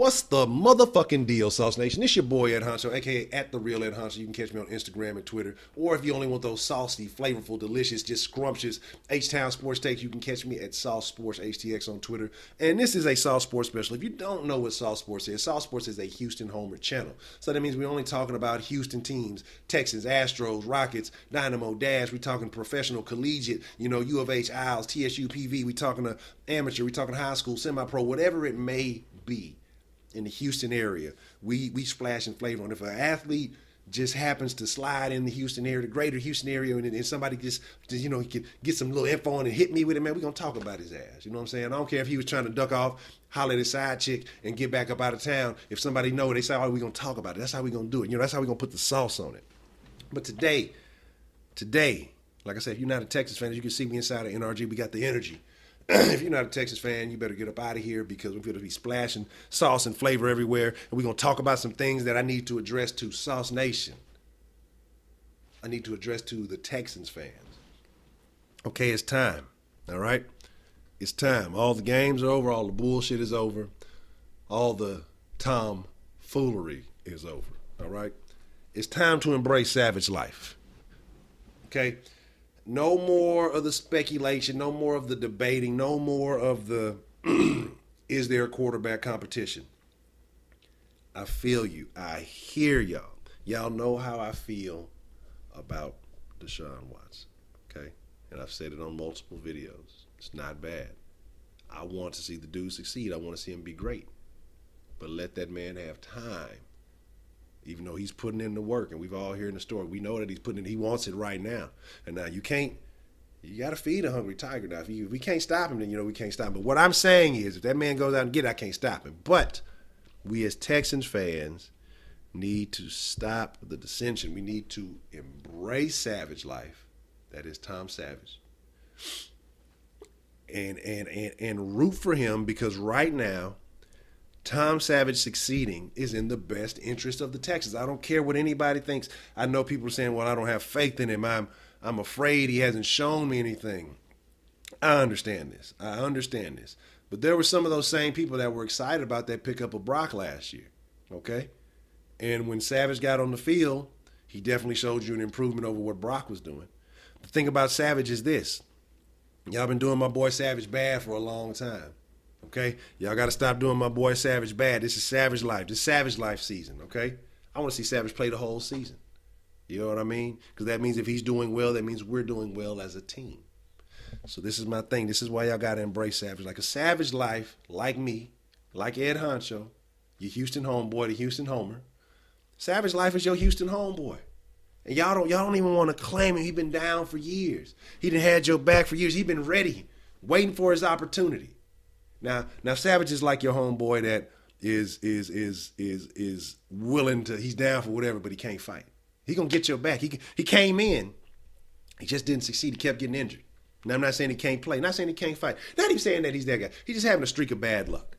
What's the motherfucking deal, Sauce Nation? It's your boy Ed Honcho, aka at the real Ed Honcho. You can catch me on Instagram and Twitter, or if you only want those saucy, flavorful, delicious, just scrumptious HTOWN sports takes, you can catch me at Sauce Sports HTX on Twitter. And this is a Sauce Sports special. If you don't know what Sauce Sports is a Houston Homer channel. So that means we're only talking about Houston teams: Texans, Astros, Rockets, Dynamo, Dash. We're talking professional, collegiate, U of H, Isles, TSU, PV. We're talking amateur. We're talking high school, semi-pro, whatever it may be. In the Houston area, we splash and flavor on. If an athlete just happens to slide in the Houston area, the greater Houston area, and somebody just he can get some little info on and hit me with it, man, we're going to talk about his ass. You know what I'm saying? I don't care if he was trying to duck off, holler at his side chick, and get back up out of town. If somebody know, they say, oh, we're going to talk about it. That's how we're going to do it. That's how we're going to put the sauce on it. But today, like I said, if you're not a Texas fan, as you can see me inside of NRG, we got the energy. If you're not a Texas fan, you better get up out of here because we're going to be splashing sauce and flavor everywhere. And we're going to talk about some things that I need to address to SauceNation. I need to address to the Texans fans. Okay, it's time. All right? It's time. All the games are over. All the bullshit is over. All the tomfoolery is over. All right? It's time to embrace savage life. Okay? No more of the speculation, no more of the debating, no more of the is there a quarterback competition. I feel you. I hear y'all. Y'all know how I feel about Deshaun Watson, okay? And I've said it on multiple videos. It's not bad. I want to see the dude succeed. I want to see him be great. But let that man have time. Even though he's putting in the work, and we've all heard the story, we know that he's putting in, he wants it right now. And now you got to feed a hungry tiger. Now, if we can't stop him, then we can't stop him. But what I'm saying is, if that man goes out and get it, I can't stop him. But we as Texans fans need to stop the dissension. We need to embrace savage life. That is Tom Savage. And root for him, because right now, Tom Savage succeeding is in the best interest of the Texans. I don't care what anybody thinks. I know people are saying, well, I don't have faith in him. I'm afraid he hasn't shown me anything. I understand this. But there were some of those same people that were excited about that pickup of Brock last year. Okay? And when Savage got on the field, he definitely showed you an improvement over what Brock was doing. The thing about Savage is this. Y'all been doing my boy Savage bad for a long time. Okay? Y'all got to stop doing my boy Savage bad. This is Savage life. This is Savage life season, okay? I want to see Savage play the whole season. You know what I mean? Because that means if he's doing well, that means we're doing well as a team. So this is my thing. This is why y'all got to embrace Savage. Like a Savage life, like me, like Ed Honcho, your Houston homeboy, the Houston Homer. Savage life is your Houston homeboy. And y'all don't even want to claim him. He's been down for years. He done had your back for years. He's been ready, waiting for his opportunity. Now Savage is like your homeboy that is willing to, he's down for whatever, but he can't fight. He gonna get your back. He came in, he just didn't succeed. He kept getting injured. Now I'm not saying he can't play, not saying he can't fight, not even saying that he's that guy. He's just having a streak of bad luck,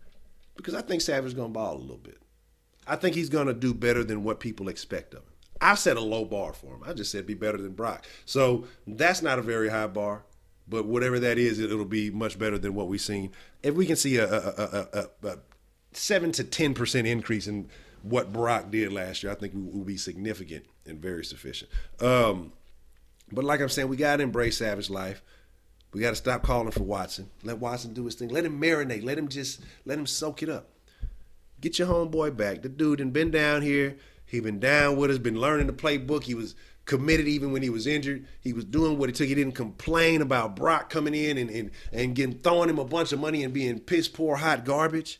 because I think Savage is gonna ball a little bit. I think he's gonna do better than what people expect of him. I've set a low bar for him. I just said be better than Brock. So that's not a very high bar. But whatever that is, it'll be much better than what we've seen. If we can see a 7 to 10% increase in what Brock did last year, I think it will be significant and very sufficient. But like I'm saying, we got to embrace Savage life. We got to stop calling for Watson. Let Watson do his thing. Let him marinate. Let him soak it up. Get your homeboy back. The dude had been down here. He been down with us, been learning the playbook. He was committed even when he was injured. He was doing what it took. He didn't complain about Brock coming in and throwing him a bunch of money and being piss poor hot garbage.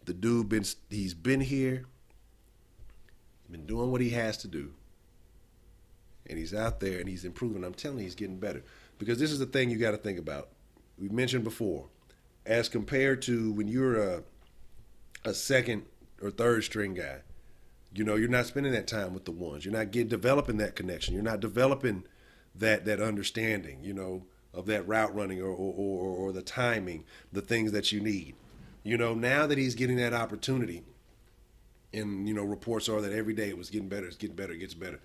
The dude he's been here, been doing what he has to do, and he's out there and he's improving. I'm telling you, he's getting better, because this is the thing you got to think about. We mentioned before, as compared to when you're a second or third string guy. You're not spending that time with the ones. You're not developing that connection. You're not developing that understanding, of that route running or the timing, the things that you need. Now that he's getting that opportunity, and, reports are that every day it was getting better, it's getting better, it gets better.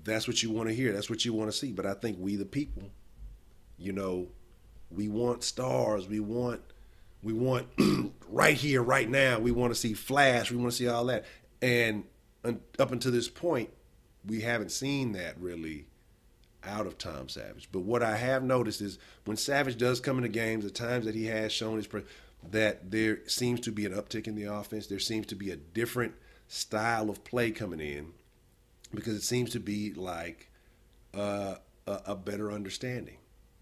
That's what you want to hear. That's what you want to see. But I think we the people, we want stars. We want We want right here, right now. We want to see flash. We want to see all that. And up until this point, we haven't seen that really out of Tom Savage. But what I have noticed is when Savage does come into games, the times that he has shown that there seems to be an uptick in the offense. There seems to be a different style of play coming in because it seems to be like a better understanding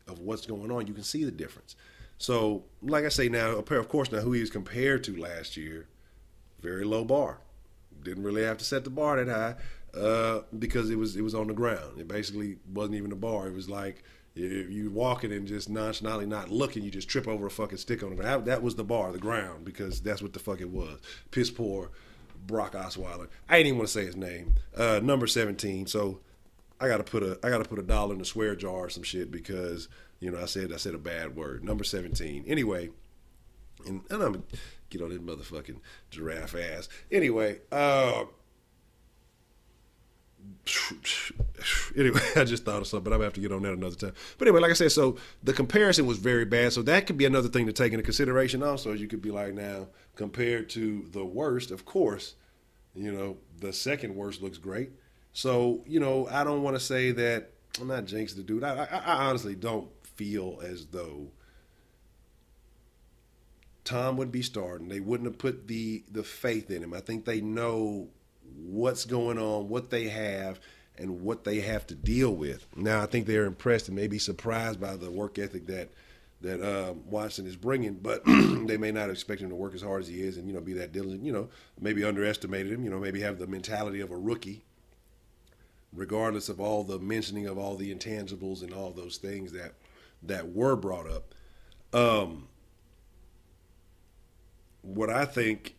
of what's going on. You can see the difference. So, like I say now, of course, now who he was compared to last year, very low bar. Didn't really have to set the bar that high because it was on the ground. It basically wasn't even a bar. It was like if you walking and just nonchalantly not looking, you just trip over a fucking stick on the ground. That was the bar, the ground, because that's what the fuck it was. Piss poor Brock Osweiler. I didn't even want to say his name. Number 17. So I gotta put a dollar in the swear jar or some shit because I said a bad word. Number 17. Anyway, and I'm gonna get on this motherfucking giraffe ass. Anyway, I just thought of something, but I'm gonna have to get on that another time. But anyway, like I said, so the comparison was very bad. So that could be another thing to take into consideration also. You could be like, now, compared to the worst, of course, the second worst looks great. So, I don't want to say that I'm not jinxing the dude. I honestly don't feel as though Tom would be starting. They wouldn't have put the faith in him. I think they know what's going on, what they have, and what they have to deal with. Now, I think they're impressed and maybe surprised by the work ethic that Watson is bringing, but they may not expect him to work as hard as he is and, be that diligent, maybe underestimated him, maybe have the mentality of a rookie, regardless of all the mentioning of all the intangibles and all those things that were brought up. What I think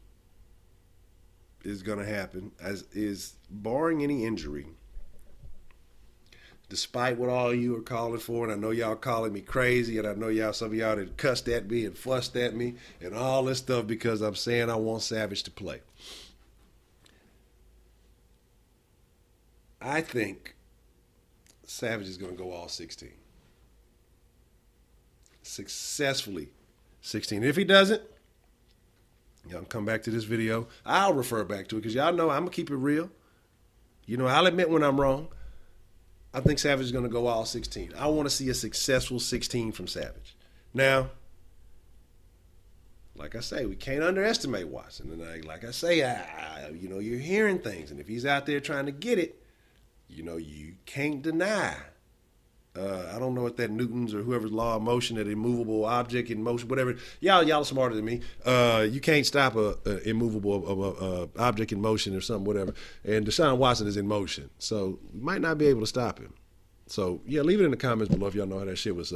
is going to happen is barring any injury, despite what all you are calling for, and I know y'all calling me crazy, and I know some of y'all that cussed at me and fussed at me and all this stuff because I'm saying I want Savage to play. I think Savage is going to go all 16. Successfully 16. If he doesn't, y'all can come back to this video. I'll refer back to it because y'all know I'm going to keep it real. I'll admit when I'm wrong. I think Savage is going to go all 16. I want to see a successful 16 from Savage. Now, like I say, we can't underestimate Watson. And like I say, you're hearing things. And if he's out there trying to get it, you can't deny. I don't know what that Newton's or whoever's law of motion, that immovable object in motion, whatever. Y'all are smarter than me. You can't stop a immovable object in motion or something, whatever. And Deshaun Watson is in motion, so you might not be able to stop him. So yeah, leave it in the comments below if y'all know how that shit was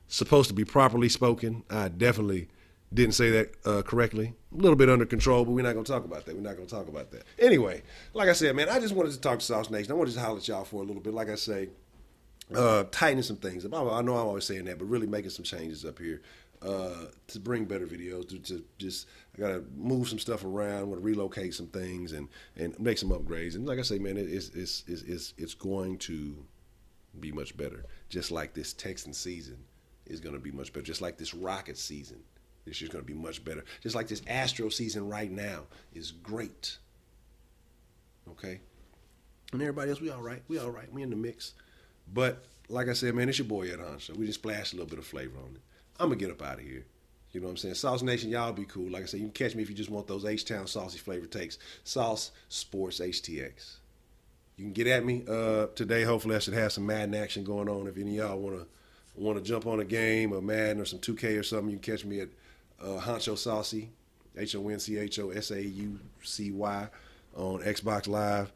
supposed to be properly spoken. I definitely didn't say that correctly. A little bit under control, but we're not going to talk about that. Anyway, like I said, man, I just wanted to talk to SauceNation. I wanted to holler at y'all for a little bit. Like I say, tightening some things. I know I'm always saying that, but really making some changes up here to bring better videos. I got to move some stuff around. I want to relocate some things and make some upgrades. And like I say, man, it's going to be much better. Just like this Texan season is going to be much better. Just like this Rocket season. This year's going to be much better. Just like this Astro season right now is great. Okay? And everybody else, we all right. We in the mix. But like I said, man, it's your boy Ed Honcho. We just splashed a little bit of flavor on it. I'm going to get up out of here. You know what I'm saying? SauceNation, y'all be cool. Like I said, you can catch me if you just want those HTOWN saucy flavor takes. Sauce Sports HTX. You can get at me today. Hopefully I should have some Madden action going on. If any of y'all want to jump on a game or Madden or some 2K or something, you can catch me at Honcho Saucy, HonchoSaucy on Xbox Live.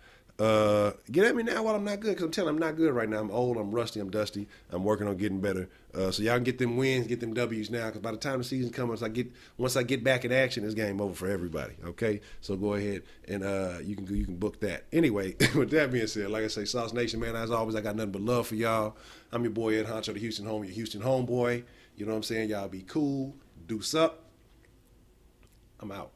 Get at me now while I'm not good, because I'm telling you, I'm not good right now. I'm old, I'm rusty, I'm dusty. I'm working on getting better. So y'all can get them wins, get them W's now, because by the time the season comes, once I get back in action, it's game over for everybody. Okay, so go ahead and you can book that. Anyway, with that being said, like I say, SauceNation, man, as always, I got nothing but love for y'all. I'm your boy Ed Honcho, the Houston home, your Houston homeboy. You know what I'm saying? Y'all be cool. Deuce up. I'm out.